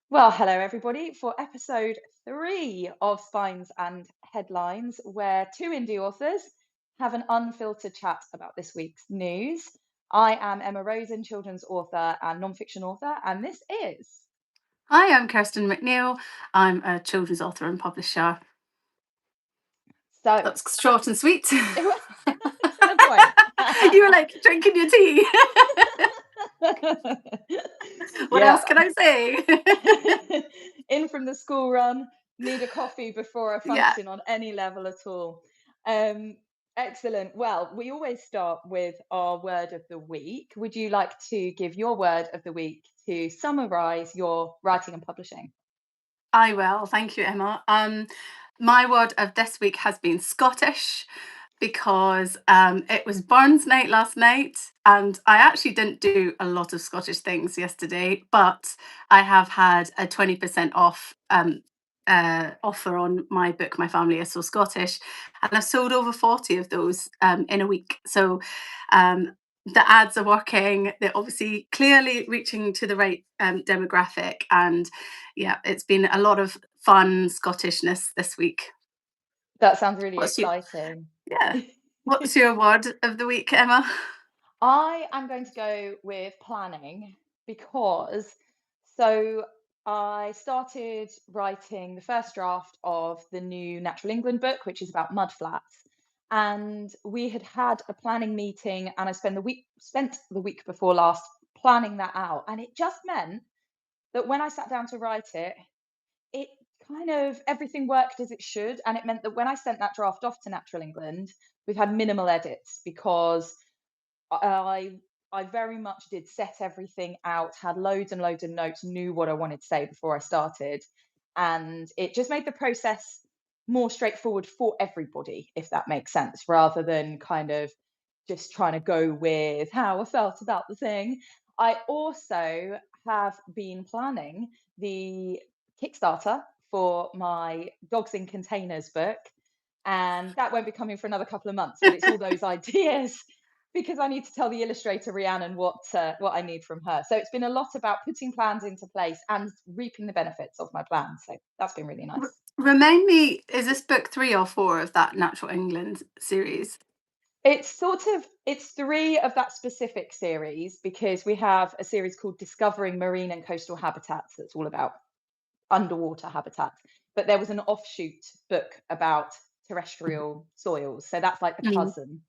Well, hello everybody for episode 3 of Spines and Headlines, where two indie authors have an unfiltered chat about this week's news. I am Emma Rosen, children's author and nonfiction author, and this is. Hi, I'm Kirstin McNeil. I'm a children's author and publisher. So, That's short and sweet. to the point. You were like drinking your tea. What Yeah. else can I say? In from the school run, need a coffee before I Yeah, function on any level at all. Um, Excellent. Well, we always start with our word of the week. Would you like to give your word of the week to summarize your writing and publishing? I will. Thank you, Emma. My word of this week has been Scottish because it was Burns night last night, and I actually didn't do a lot of Scottish things yesterday, but I have had a 20% off offer on my book, My Family Is So Scottish, and I've sold over 40 of those in a week. So um, the ads are working. They're obviously clearly reaching to the right demographic, and yeah, it's been a lot of fun Scottishness this week. That sounds really What's your exciting. yeah? What's your word of the week, Emma? I am going to go with planning because so I started writing the first draft of the new Natural England book, which is about mudflats. And we had had a planning meeting, and I spent the week before last planning that out. And it just meant that when I sat down to write it, it kind of everything worked as it should. And it meant that when I sent that draft off to Natural England, we've had minimal edits because I I very much did set everything out, had loads and loads of notes, knew what I wanted to say before I started, and it just made the process more straightforward for everybody, if that makes sense, rather than kind of just trying to go with how I felt about the thing. I also have been planning the Kickstarter for my Dogs in Containers book, and that won't be coming for another couple of months, but it's all those ideas because I need to tell the illustrator Rhiannon what I need from her. So it's been a lot about putting plans into place and reaping the benefits of my plans. So that's been really R- nice. Remind me, is this book 3 or 4 of that Natural England series? It's three of that specific series because we have a series called Discovering Marine and Coastal Habitats that's all about underwater habitats. But there was an offshoot book about terrestrial soils. So that's like the Mm. cousin.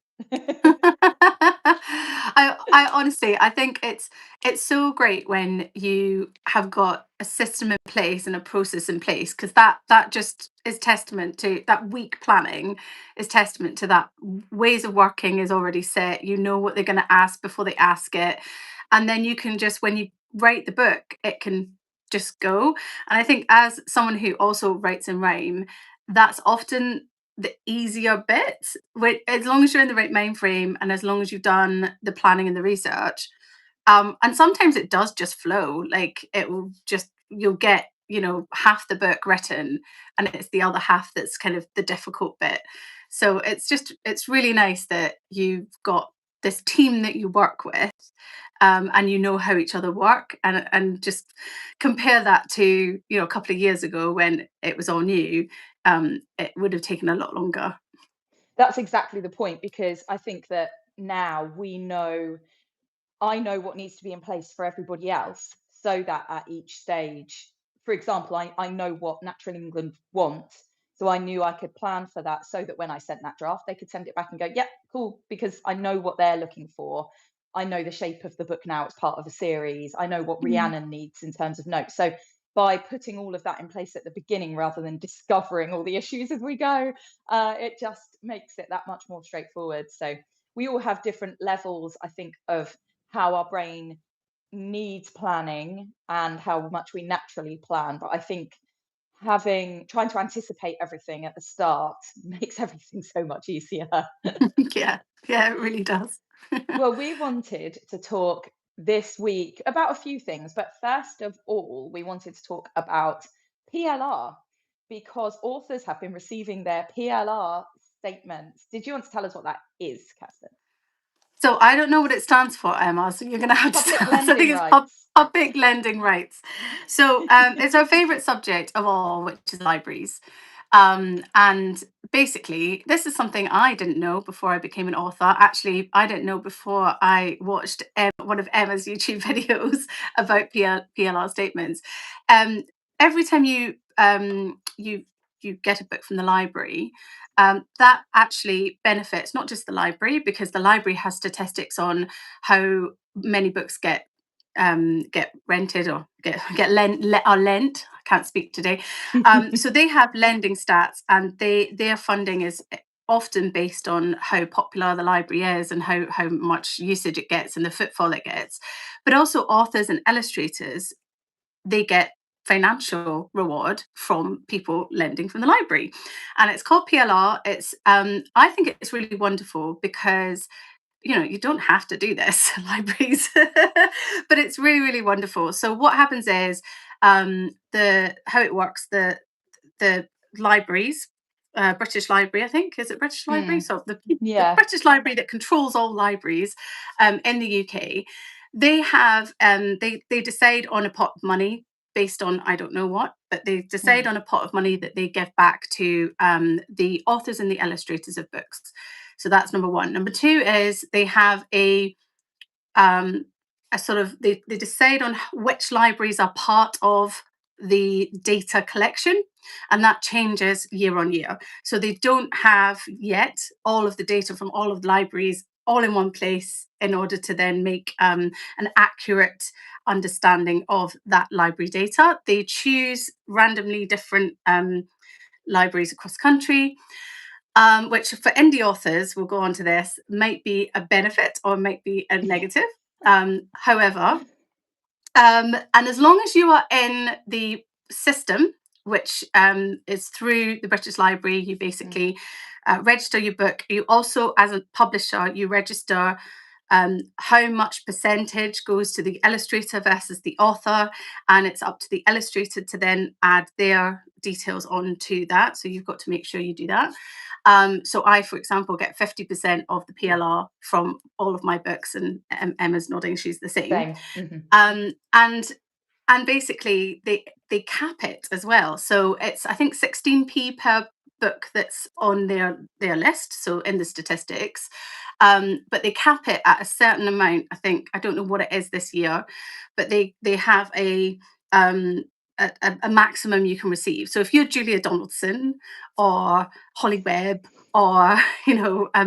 I honestly, I think it's so great when you have got a system in place and a process in place, because that just is testament to that week planning is testament to that ways of working is already set. You know what they're going to ask before they ask it, and then you can just when you write the book, it can just go. And I think as someone who also writes in rhyme, that's often the easier bit, as long as you're in the right mind frame and as long as you've done the planning and the research. And sometimes it does just flow. Like it will just you'll get, half the book written and it's the other half that's kind of the difficult bit. So it's really nice that you've got this team that you work with, and you know how each other work, and just compare that to a couple of years ago when it was all new. It would have taken a lot longer. That's exactly the point because I think that now I know what needs to be in place for everybody else so that at each stage, for example, I know what Natural England want. So I knew I could plan for that so that when I sent that draft, they could send it back and go, yep, cool, because I know what they're looking for. I know the shape of the book now, it's part of a series. I know what Mm. Rhiannon needs in terms of notes. So by putting all of that in place at the beginning rather than discovering all the issues as we go, it just makes it that much more straightforward. So we all have different levels, I think, of how our brain needs planning and how much we naturally plan. But I think trying to anticipate everything at the start makes everything so much easier. Yeah, yeah, it really does. Well, we wanted to talk this week about a few things, but first of all, we wanted to talk about PLR because authors have been receiving their PLR statements. Did you want to tell us what that is, Kirsten? So I don't know what it stands for, Emma. So you're going to have to Public tell us. I think lending it's rights. public lending rights. So it's our favourite subject of all, which is libraries. And basically, this is something I didn't know before I became an author. Actually, I didn't know before I watched one of Emma's YouTube videos about PLR statements. Um, every time you get a book from the library, that actually benefits not just the library, because the library has statistics on how many books get rented or get lent. I can't speak today. So they have lending stats, and their funding is often based on how popular the library is and how much usage it gets and the footfall it gets. But also authors and illustrators, they get financial reward from people lending from the library, and it's called PLR. It's I think it's really wonderful because you don't have to do this, libraries, but it's really, really wonderful. So what happens is, the how it works, the libraries, British Library, I think, is it British Library? Hmm. So the Yeah. British Library that controls all libraries in the UK, they have they decide on a pot of money based on I don't know what, but they decide Hmm. on a pot of money that they give back to the authors and the illustrators of books. So that's number one. Number two is they have um, a sort of they decide on which libraries are part of the data collection, and that changes year on year. So they don't have yet all of the data from all of the libraries all in one place in order to then make an accurate understanding of that library data. They choose randomly different libraries across the country, which for indie authors, we'll go on to this, might be a benefit or might be a negative. However, and as long as you are in the system, which is through the British Library, you Hmm. basically register your book. You also, as a publisher, you register how much percentage goes to the illustrator versus the author, and it's up to the illustrator to then add their details onto that. So you've got to make sure you do that. So I, for example, get 50% of the PLR from all of my books, and Emma's nodding; she's the same. Same. Hmm. Um, and and basically they cap it as well. So it's I think 16p per book that's on their list, so in the statistics. But they cap it at a certain amount. I think I don't know what it is this year, but they have um a maximum you can receive. So if you're Julia Donaldson or Holly Webb or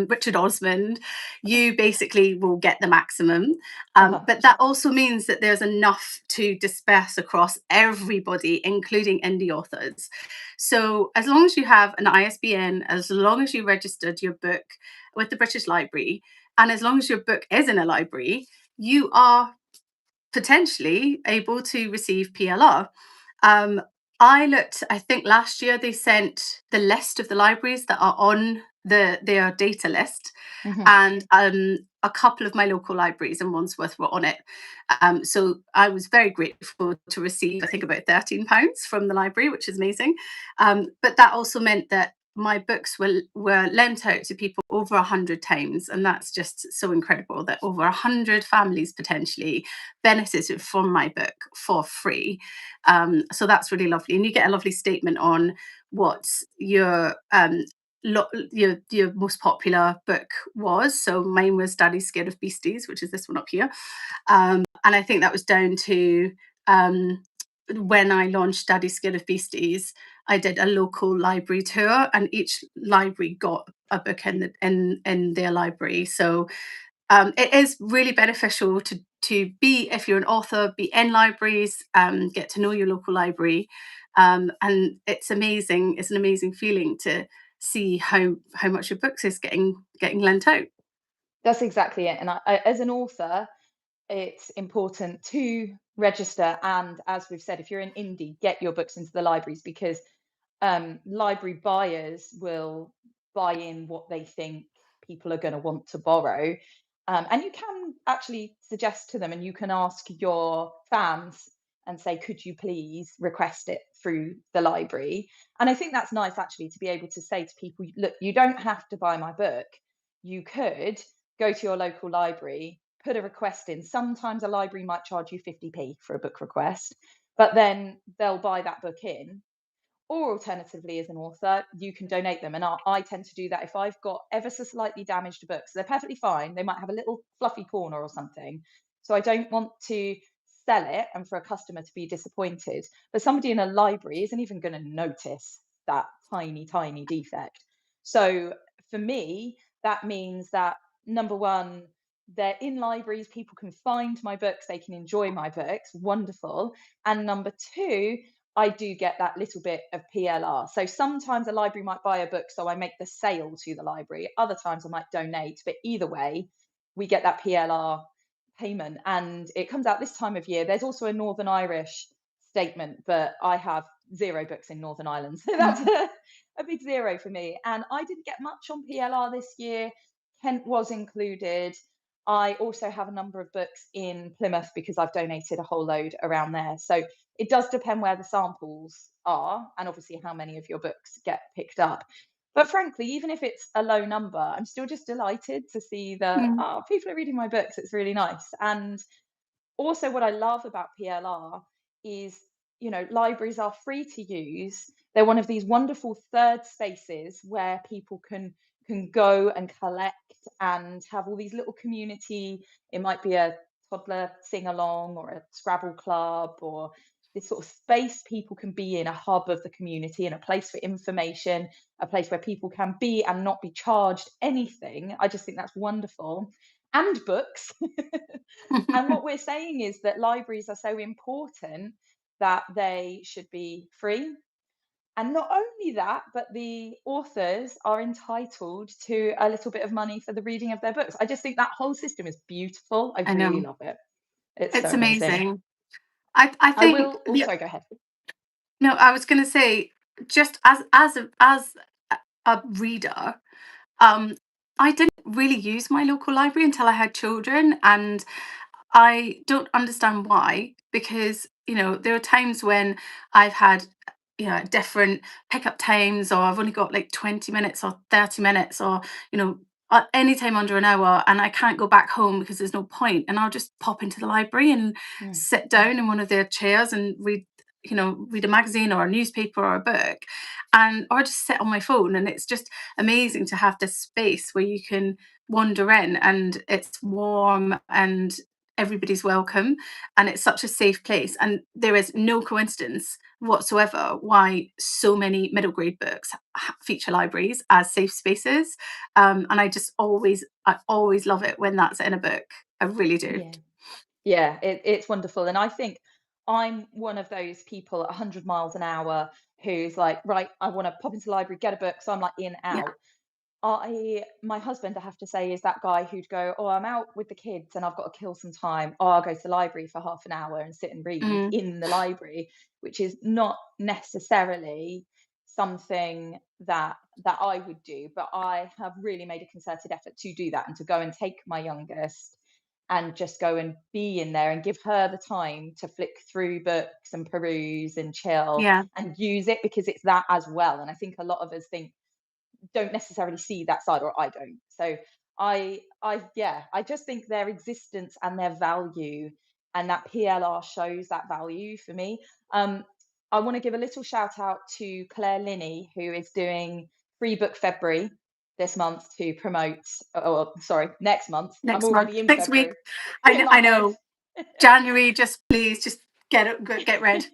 Richard Osmond, you basically will get the maximum. Uh-huh. But that also means that there's enough to disperse across everybody, including indie authors. So as long as you have an ISBN, as long as you registered your book with the British Library, and as long as your book is in a library, you are potentially able to receive PLR. Um, I looked, I think last year they sent the list of the libraries that are on their data list, Hmm. and a couple of my local libraries in Wandsworth were on it. So I was very grateful to receive, I think, about £13 from the library, which is amazing. But that also meant that my books were lent out to people over 100 times, and that's just so incredible that over 100 families potentially benefited from my book for free. So that's really lovely, and you get a lovely statement on what your most popular book was. So mine was Daddy's Scared of Beasties, which is this one up here. And I think that was down to when I launched Daddy's Scared of Beasties, I did a local library tour, and each library got a book in their library. So it is really beneficial to be, if you're an author, be in libraries, get to know your local library, and it's amazing. It's an amazing feeling to see how much your books is getting lent out. That's exactly it. And as an author, it's important to register. And as we've said, if you're an indie, get your books into the libraries, because library buyers will buy in what they think people are going to want to borrow. And you can actually suggest to them, and you can ask your fans and say, could you please request it through the library? And I think that's nice, actually, to be able to say to people, look, you don't have to buy my book. You could go to your local library, put a request in. Sometimes a library might charge you 50p for a book request, but then they'll buy that book in. Or alternatively, as an author, you can donate them. And I tend to do that if I've got ever so slightly damaged books. They're perfectly fine. They might have a little fluffy corner or something. So I don't want to sell it and for a customer to be disappointed. But somebody in a library isn't even going to notice that tiny, tiny defect. So for me, that means that number one, they're in libraries, people can find my books, they can enjoy my books, wonderful. And number two, I do get that little bit of PLR. So sometimes a library might buy a book, so I make the sale to the library. Other times I might donate, but either way, we get that PLR payment. And it comes out this time of year. There's also a Northern Irish statement, but I have 0 books in Northern Ireland. So that's a big 0 for me. And I didn't get much on PLR this year. Kent was included. I also have a number of books in Plymouth because I've donated a whole load around there. So it does depend where the samples are and obviously how many of your books get picked up. But frankly, even if it's a low number, I'm still just delighted to see that people are reading my books. It's really nice. And also what I love about PLR is, libraries are free to use. They're one of these wonderful third spaces where people can go and collect and have all these little community. It might be a toddler sing along or a Scrabble club or this sort of space people can be in, a hub of the community and a place for information, a place where people can be and not be charged anything. I just think that's wonderful. And books. And what we're saying is that libraries are so important that they should be free. And not only that, but the authors are entitled to a little bit of money for the reading of their books. I just think that whole system is beautiful. I I really know. love it. It's so It's amazing. amazing. I I think will also go ahead. no, I was going to say, just as a reader, um, I didn't really use my local library until I had children, and I don't understand why, because there are times when I've had different pickup times, or I've only got like 20 minutes or 30 minutes, or any time under an hour, and I can't go back home because there's no point, and I'll just pop into the library and Mm. sit down in one of their chairs and read a magazine or a newspaper or a book, or just sit on my phone. And it's just amazing to have this space where you can wander in, and it's warm and everybody's welcome, and it's such a safe place. And there is no coincidence whatsoever why so many middle grade books feature libraries as safe spaces. And I always love it when that's in a book. I really do. Yeah. Yeah, it's wonderful. And I think I'm one of those people at 100 miles an hour who's like, right, I want to pop into the library, get a book. So I'm like in, Yeah. out. My husband, I have to say, is that guy who'd go, oh, I'm out with the kids and I've got to kill some time. Oh, I'll go to the library for half an hour and sit and read Mm, in the library, which is not necessarily something that I would do. But I have really made a concerted effort to do that and to go and take my youngest and just go and be in there and give her the time to flick through books and peruse and chill yeah. and use it, because it's that as well. And I think a lot of us don't necessarily see that side, or I don't. So I just think their existence and their value, and that PLR shows that value for me. I want to give a little shout out to Claire Linney, who is doing Free Book February this month to promote, oh, sorry, next month. I'm Next month, already in next week. February in my I head. know. January, just please, just get read.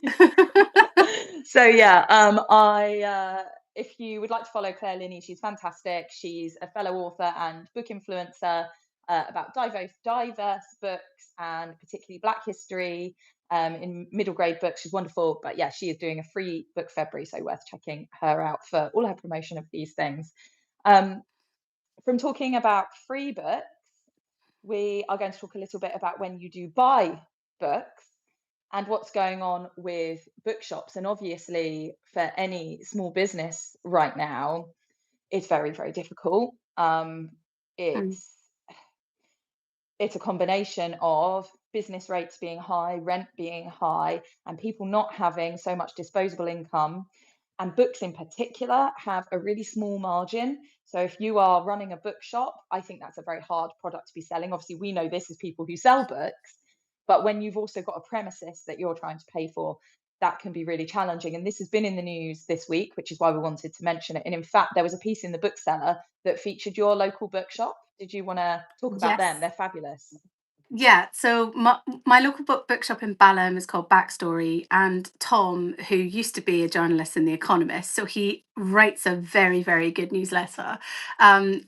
So yeah, if you would like to follow Claire Linney, she's fantastic. She's a fellow author and book influencer about diverse books and particularly Black history in middle grade books. She's wonderful. But yeah, she is doing a free book February, so worth checking her out for all her promotion of these things. From talking about free books, we are going to talk a little bit about when you do buy books and what's going on with bookshops. And obviously, for any small business right now, it's very, very difficult. Mm, It's it's a combination of business rates being high, rent being high, and people not having so much disposable income. And books in particular have a really small margin. So if you are running a bookshop, I think that's a very hard product to be selling. Obviously, we know this as people who sell books, but when you've also got a premises that you're trying to pay for, that can be really challenging. And this has been in the news this week, which is why we wanted to mention it. And in fact, there was a piece in the Bookseller that featured your local bookshop. Did you want to talk about them? Yes. They're fabulous. Yeah, so my local bookshop in Balham is called Backstory, and Tom, who used to be a journalist in The Economist, so he writes a very, very good newsletter.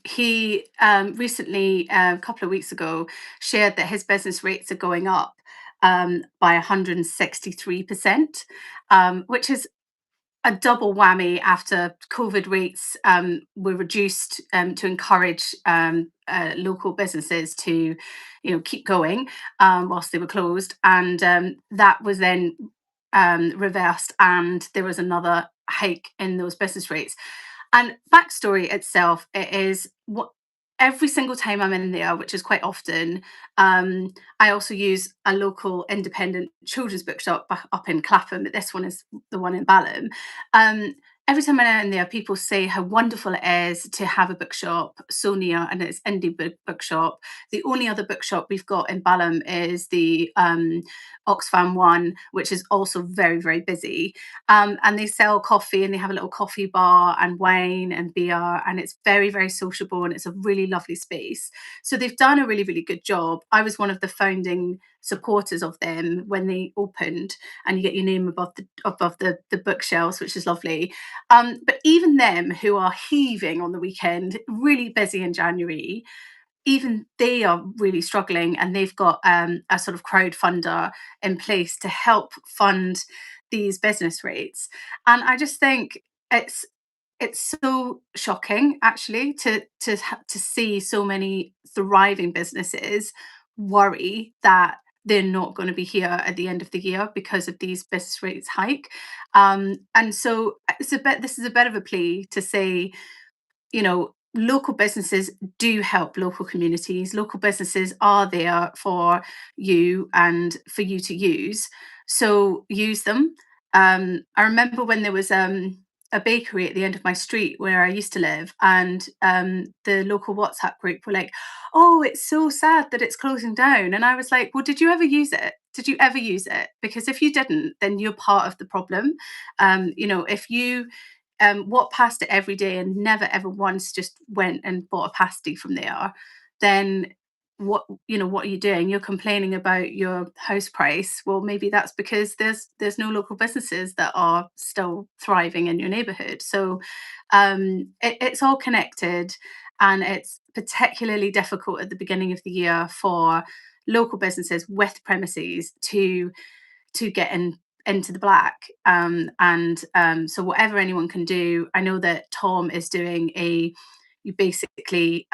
He recently, a couple of weeks ago, shared that his business rates are going up by 163%, which is a double whammy after COVID rates were reduced to encourage local businesses to, keep going whilst they were closed, and that was then reversed, and there was another hike in those business rates. And Backstory itself, it is what every single time I'm in there, which is quite often. I also use a local independent children's bookshop up in Clapham, but this one is the one in Balham. Um, every time I'm in there, people say how wonderful it is to have a bookshop so near, and it's indie bookshop. The only other bookshop we've got in Balham is the Oxfam one, which is also very, very busy. And they sell coffee, and they have a little coffee bar and wine and beer, and it's very, very sociable, and it's a really lovely space. So they've done a really, really good job. I was one of the founding supporters of them when they opened, and you get your name above the bookshelves, which is lovely. But even them, who are heaving on the weekend, really busy in January, even they are really struggling, and they've got a sort of crowdfunder in place to help fund these business rates. And I just think it's so shocking, actually, to see so many thriving businesses worry that they're not going to be here at the end of the year because of these business rates hike. And so this is a bit of a plea to say, local businesses do help local communities. Local businesses are there for you and for you to use. So use them. I remember when there was a bakery at the end of my street where I used to live, and the local WhatsApp group were like, "Oh, it's so sad that it's closing down." And I was like, "Well, did you ever use it? Did you ever use it? Because if you didn't, then you're part of the problem. If you walked past it every day and never ever once just went and bought a pasty from there, then what are you doing? You're complaining about your house price. Well, maybe that's because there's no local businesses that are still thriving in your neighborhood. So it's all connected, and it's particularly difficult at the beginning of the year for local businesses with premises to get into the black. So whatever anyone can do, I know that Tom is doing you basically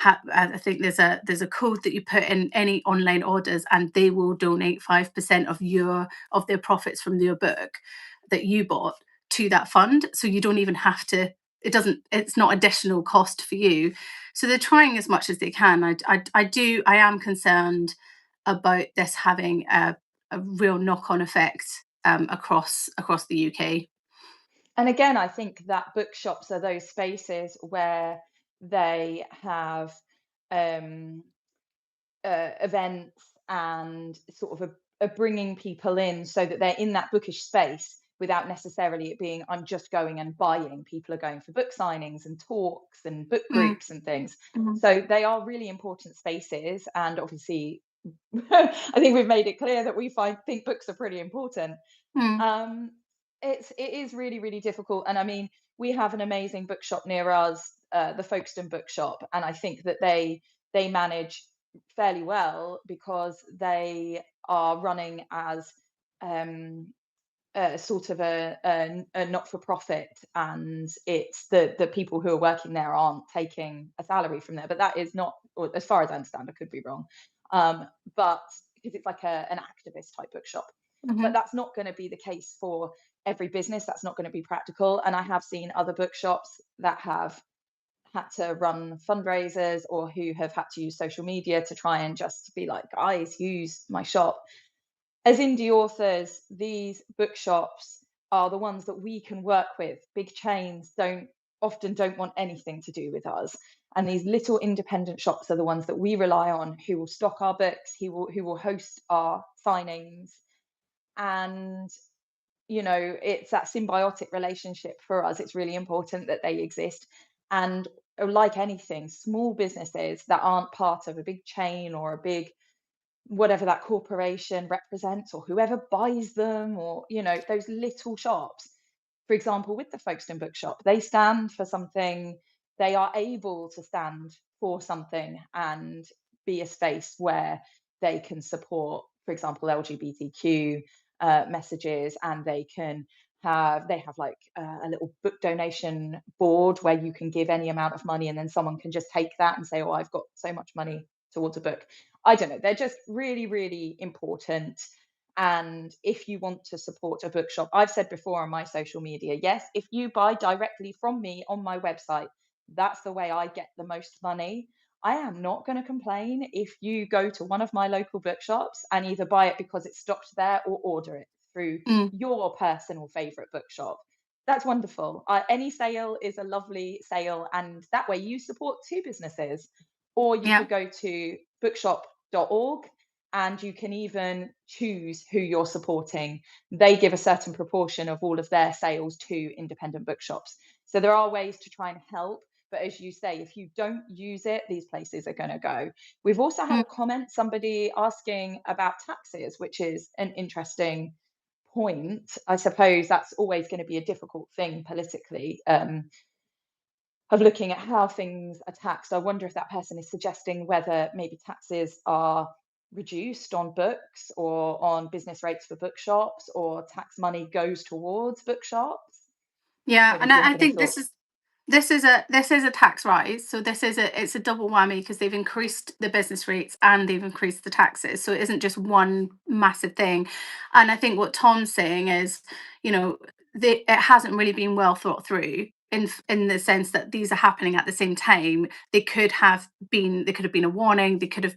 I think there's a code that you put in any online orders, and they will donate 5% of their profits from your book that you bought to that fund. So you don't even have to. It's not additional cost for you. So they're trying as much as they can. I am concerned about this having a real knock-on effect across the UK. And again, I think that bookshops are those spaces where they have um, events and sort of a bringing people in so that they're in that bookish space without necessarily it being, I'm just going and buying. People are going for book signings and talks and book Mm, groups and things. mhm, So they are really important spaces. And obviously, I think we've made it clear that think books are pretty important. mm, um, it is really, really difficult. And I mean, we have an amazing bookshop near us, the Folkestone Bookshop, and I think that they manage fairly well because they are running as sort of a not for profit, and it's the people who are working there aren't taking a salary from there. But that is not, or as far as I understand, I could be wrong. But because it's like an activist type bookshop, but mhm, that's not going to be the case for every business. That's not going to be practical. And I have seen other bookshops that have had to run fundraisers or who have had to use social media to try and just be like, guys, use my shop. As indie authors, these bookshops are the ones that we can work with. Big chains often don't want anything to do with us. And these little independent shops are the ones that we rely on, who will stock our books, who will host our signings. And, it's that symbiotic relationship for us. It's really important that they exist. And like anything, small businesses that aren't part of a big chain or a big whatever that corporation represents, or whoever buys them, or those little shops, for example, with the Folkestone Bookshop, they stand for something. They are able to stand for something and be a space where they can support, for example, LGBTQ messages, and they have like a little book donation board where you can give any amount of money, and then someone can just take that and say, "Oh, I've got so much money towards a book." I don't know. They're just really, really important. And if you want to support a bookshop, I've said before on my social media, yes, if you buy directly from me on my website, that's the way I get the most money. I am not going to complain if you go to one of my local bookshops and either buy it because it's stocked there or order it through Mm, your personal favorite bookshop. That's wonderful. Any sale is a lovely sale, and that way you support two businesses. Or you yeah. could go to bookshop.org, and you can even choose who you're supporting. They give a certain proportion of all of their sales to independent bookshops. So there are ways to try and help. But as you say, if you don't use it, these places are going to go. We've also had Mm, a comment, somebody asking about taxes, which is an interesting point. I suppose that's always going to be a difficult thing politically, of looking at how things are taxed. I wonder if that person is suggesting whether maybe taxes are reduced on books or on business rates for bookshops, or tax money goes towards bookshops. I yeah, don't know and if you I have any think this thoughts. is this is a tax rise, so it's a double whammy because they've increased the business rates and they've increased the taxes, so it isn't just one massive thing. And I think what Tom's saying is, you know, it hasn't really been well thought through in the sense that these are happening at the same time. They could have been a warning. They could have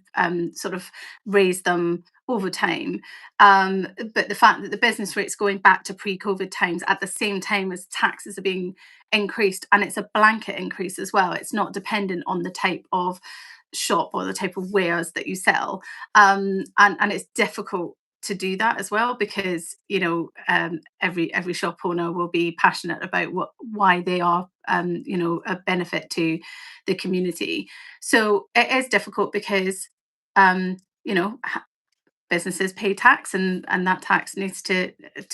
sort of raised them over time. But the fact that the business rate's going back to pre-COVID times at the same time as taxes are being increased, and it's a blanket increase as well. It's not dependent on the type of shop or the type of wares that you sell. And it's difficult to do that as well because every shop owner will be passionate about why they are a benefit to the community. So it is difficult because um you know businesses pay tax, and that tax needs to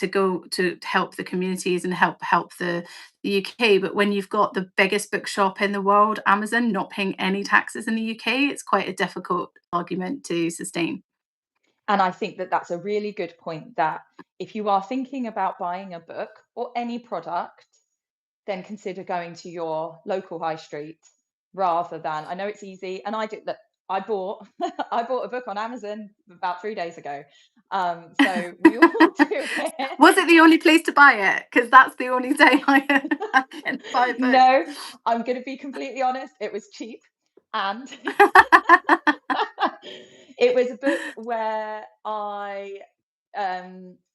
go to help the communities and help the UK. But when you've got the biggest bookshop in the world, Amazon, not paying any taxes in the UK, it's quite a difficult argument to sustain. And I think that that's a really good point, that if you are thinking about buying a book or any product, then consider going to your local high street rather than, I know it's easy, and I did that. I bought I bought a book on Amazon about 3 days ago. So we all do it. Was it the only place to buy it? Because that's the only day I can buy a book. No, I'm going to be completely honest. It was cheap, and it was a book where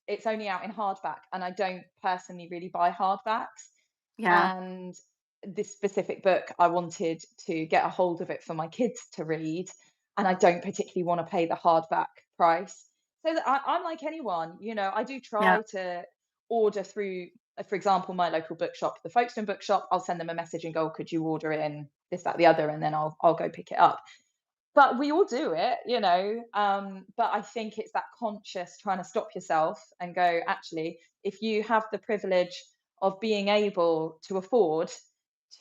it's only out in hardback, and I don't personally really buy hardbacks. Yeah, And this specific book, I wanted to get a hold of it for my kids to read, and I don't particularly want to pay the hardback price. So that I'm like anyone, I do yeah, try to order through, for example, my local bookshop, the Folkestone Bookshop. I'll send them a message and go, "Could you order in this, that, the other?" And then I'll go pick it up. But we all do it, but I think it's that conscious trying to stop yourself and go, actually, if you have the privilege of being able to afford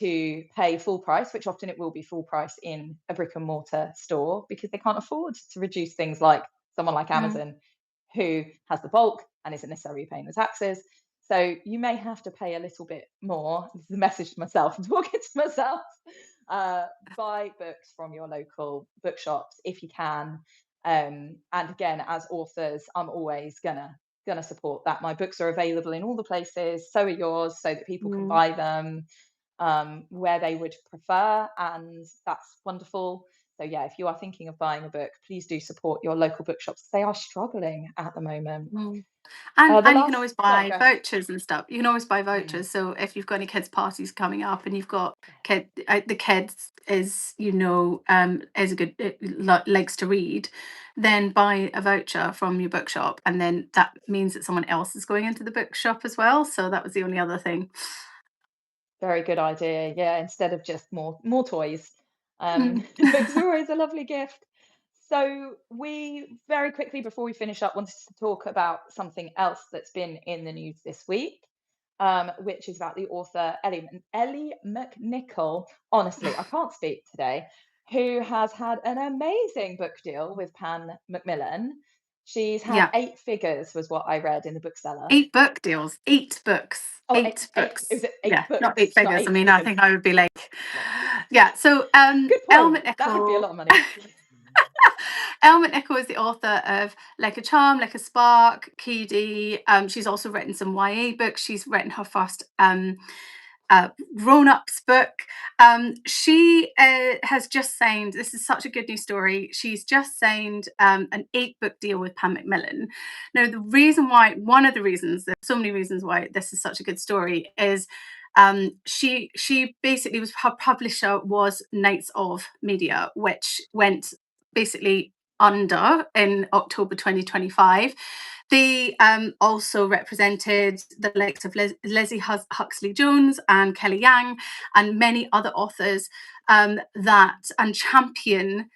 to pay full price, which often it will be full price in a brick and mortar store because they can't afford to reduce things like someone like mm, Amazon, who has the bulk and isn't necessarily paying the taxes. So you may have to pay a little bit more. This is a message to myself. I'm talking to myself. Uh, Buy books from your local bookshops if you can. And again, as authors, I'm always gonna support that. My books are available in all the places, so are yours, so that people can mm, buy them where they would prefer, and that's wonderful. So yeah, if you are thinking of buying a book, please do support your local bookshops. They are struggling at the moment. mm. And The you can last, always sorry, buy go ahead. vouchers and stuff. You can always buy Yeah, vouchers. So if you've got any kids' parties coming up and you've got yeah. the kids is is a good likes to read, then buy a voucher from your bookshop, and then that means that someone else is going into the bookshop as well. So that was the only other thing. Very good idea. Yeah, instead of just more toys. Mm. Books are always a lovely gift. So we very quickly before we finish up wanted to talk about something else that's been in the news this week, which is about the author Ellie McNicoll. Honestly, I can't speak today. Who has had an amazing book deal with Pan Macmillan. She's had Yeah, 8 figures, was what I read in the bookseller. 8 book deals, 8 books, Oh, eight eight. It books. was Yeah, eight not eight books, not figures. I eight mean, I figures. think I would be like, yeah. So Good Elle point. That would be a McNicoll. lot of money. Elle McNicoll is the author of Like a Charm, Like a Spark, Keedy. She's also written some YA books. She's written her first grown-ups book. She has just signed, this is such a good news story, she's just signed an 8 book deal with Pan Macmillan. Now, one of the reasons, there's so many reasons why this is such a good story, is she basically her publisher was Knights of Media, which went basically under in October 2025. They also represented the likes of Leslie Huxley Jones and Kelly Yang and many other authors that and champion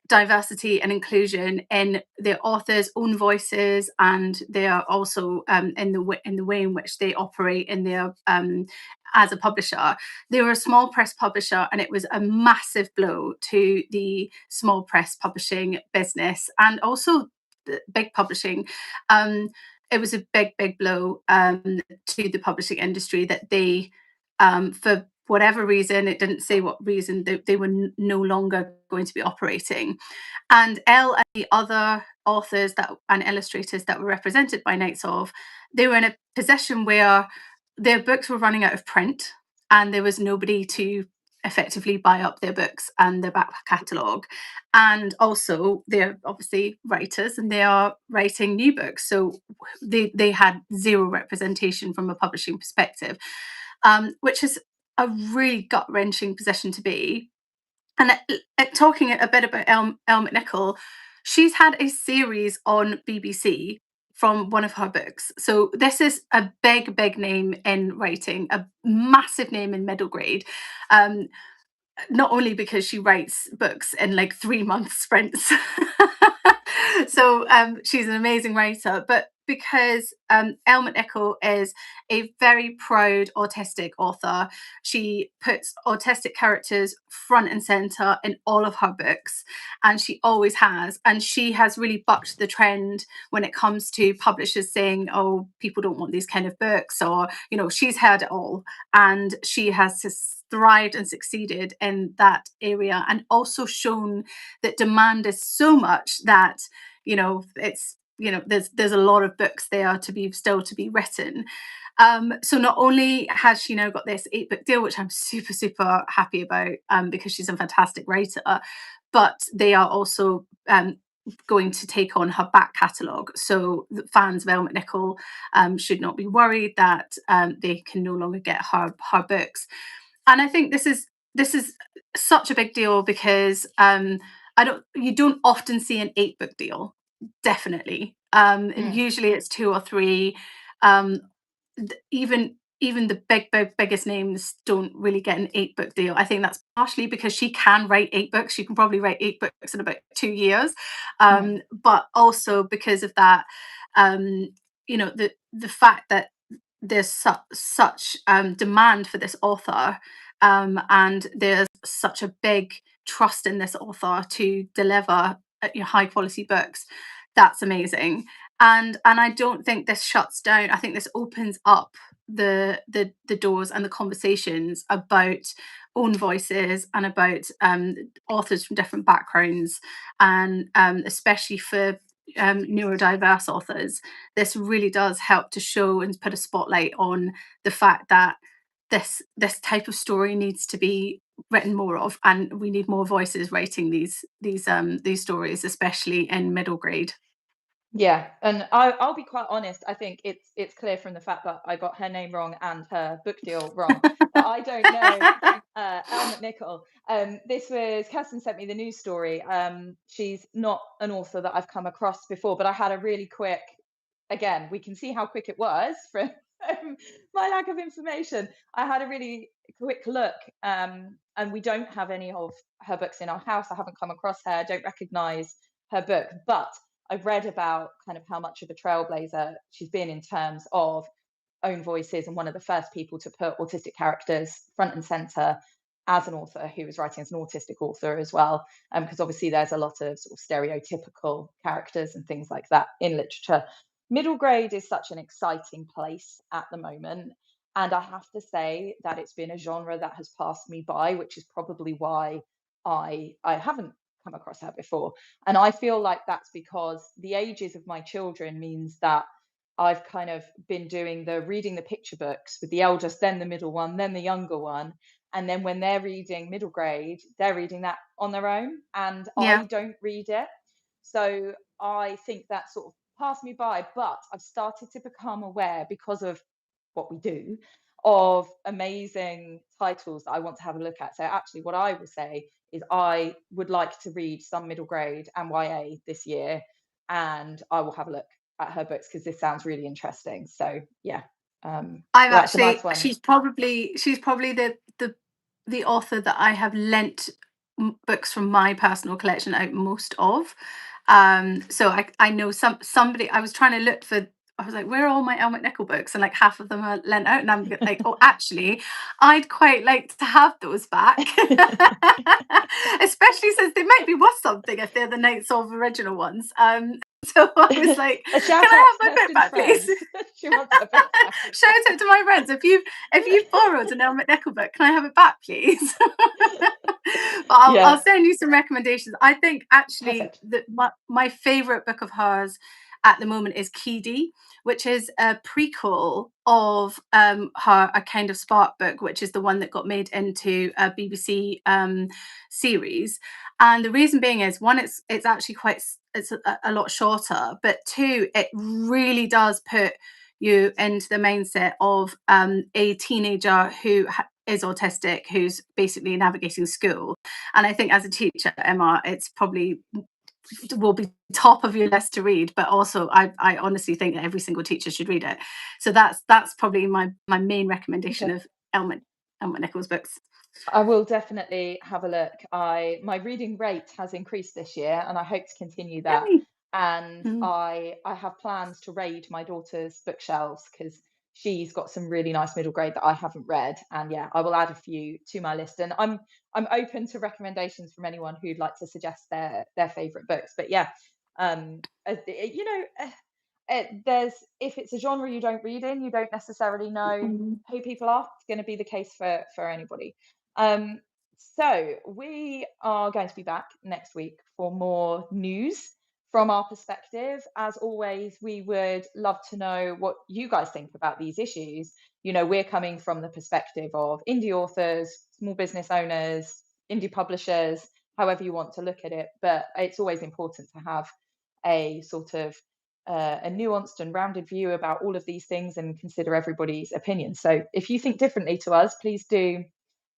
diversity and inclusion in their authors' own voices, and they are also in the way in which they operate in their as a publisher. They were a small press publisher, and it was a massive blow to the small press publishing business and also the big publishing. It was a big blow to the publishing industry that they for whatever reason, it didn't say what reason, they were no longer going to be operating. And Elle and the other authors and illustrators that were represented by Knights of, they were in a position where their books were running out of print and there was nobody to effectively buy up their books and their back catalogue. And also they're obviously writers and they are writing new books. So they had zero representation from a publishing perspective, which is a really gut-wrenching position to be. And talking a bit about Elle McNicoll, she's had a series on BBC from one of her books. So this is a big name in writing, a massive name in middle grade. Um, Not only because she writes books in like 3 month sprints, so she's an amazing writer, but because Elle McNicoll is a very proud autistic author. She puts autistic characters front and center in all of her books, and she always has. And she has really bucked the trend when it comes to publishers saying, "Oh, people don't want these kind of books," or she's heard it all, and she has just thrived and succeeded in that area, and also shown that demand is so much that it's there's a lot of books there to be written. So not only has she now got this 8 book deal, which I'm super happy about, because she's a fantastic writer, but they are also going to take on her back catalogue. So the fans of Elle McNicoll should not be worried that they can no longer get her books. And I think this is such a big deal because you don't often see an 8 book deal. Definitely. Mm. Usually it's 2 or 3. Even the biggest names don't really get an 8 book deal. I think that's partially because she can write 8 books. She can probably write 8 books in about 2 years, Mm. but also because of that, the fact that there's such demand for this author, and there's such a big trust in this author to deliver high quality books. That's amazing. And I don't think this shuts down. I think this opens up the doors and the conversations about own voices and about authors from different backgrounds, and especially for neurodiverse authors. This really does help to show and put a spotlight on the fact that this type of story needs to be written more of, and we need more voices writing these stories, especially in middle grade. Yeah, and I'll be quite honest. I think it's clear from the fact that I got her name wrong and her book deal wrong that I don't know Elle McNicoll. This was Kirstin sent me the news story. She's not an author that I've come across before, but I had a really quick. Again, we can see how quick it was from my lack of information. I had a really quick look, and we don't have any of her books in our house. I haven't come across her. I don't recognise her book, but I've read about kind of how much of a trailblazer she's been in terms of own voices, and one of the first people to put autistic characters front and center as an author who was writing as an autistic author as well. Because obviously there's a lot of sort of stereotypical characters and things like that in literature. Middle grade is such an exciting place at the moment. And I have to say that it's been a genre that has passed me by, which is probably why I haven't come across her before. And I feel like that's because the ages of my children means that I've kind of been doing the reading the picture books with the eldest, then the middle one, then the younger one. And then when they're reading middle grade, they're reading that on their own, and I Yeah. don't read it. So I think that sort of passed me by, but I've started to become aware because of what we do of amazing titles that I want to have a look at. So actually what I would say is I would like to read some middle grade and YA this year, and I will have a look at her books because this sounds really interesting. So yeah, I'm that's a nice actually one. she's probably the author that I have lent books from my personal collection out most of. So I know somebody. I was trying to look for. I was like, where are all my Elle McNicoll books? And like half of them are lent out, and I'm like, oh, actually, I'd quite like to have those back, especially since they might be worth something if they're the Knights of original ones. So I was like, A can shout out I have to my book Kirstin's back, please? friends. She wants her book back. Shout out to my friends. If you've borrowed an Elle McNicoll book, can I have it back, please? But I'll Yeah, send you some recommendations. I think actually perfect. that my favorite book of hers at the moment is Key, which is a prequel of her A Kind of Spark book, which is the one that got made into a BBC series. And the reason being is one, it's actually it's a lot shorter, but two, it really does put you into the mindset of a teenager who is autistic, who's basically navigating school. And I think as a teacher, Emma, it's probably will be top of your list to read, but also I honestly think that every single teacher should read it. So that's probably my main recommendation Okay. of Elma Nichols books. I will definitely have a look. My reading rate has increased this year, and I hope to continue that. Yay. And Mm. I have plans to raid my daughter's bookshelves because she's got some really nice middle grade that I haven't read. And yeah, I will add a few to my list. And I'm open to recommendations from anyone who'd like to suggest their favorite books. But yeah, there's if it's a genre you don't read in, you don't necessarily know Mm. who people are. It's going to be the case for anybody. Um, so we are going to be back next week for more news from our perspective. As always, we would love to know what you guys think about these issues. You know, we're coming from the perspective of indie authors, small business owners, indie publishers, however you want to look at it. But it's always important to have a sort of a nuanced and rounded view about all of these things and consider everybody's opinion. So if you think differently to us, please do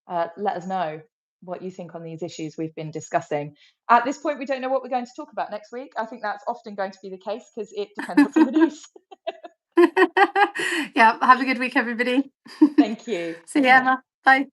let us know what you think on these issues we've been discussing. At this point, we don't know what we're going to talk about next week. I think that's often going to be the case because it depends what's in the news. Yeah, have a good week, everybody. Thank you. See you, Emma. Bye.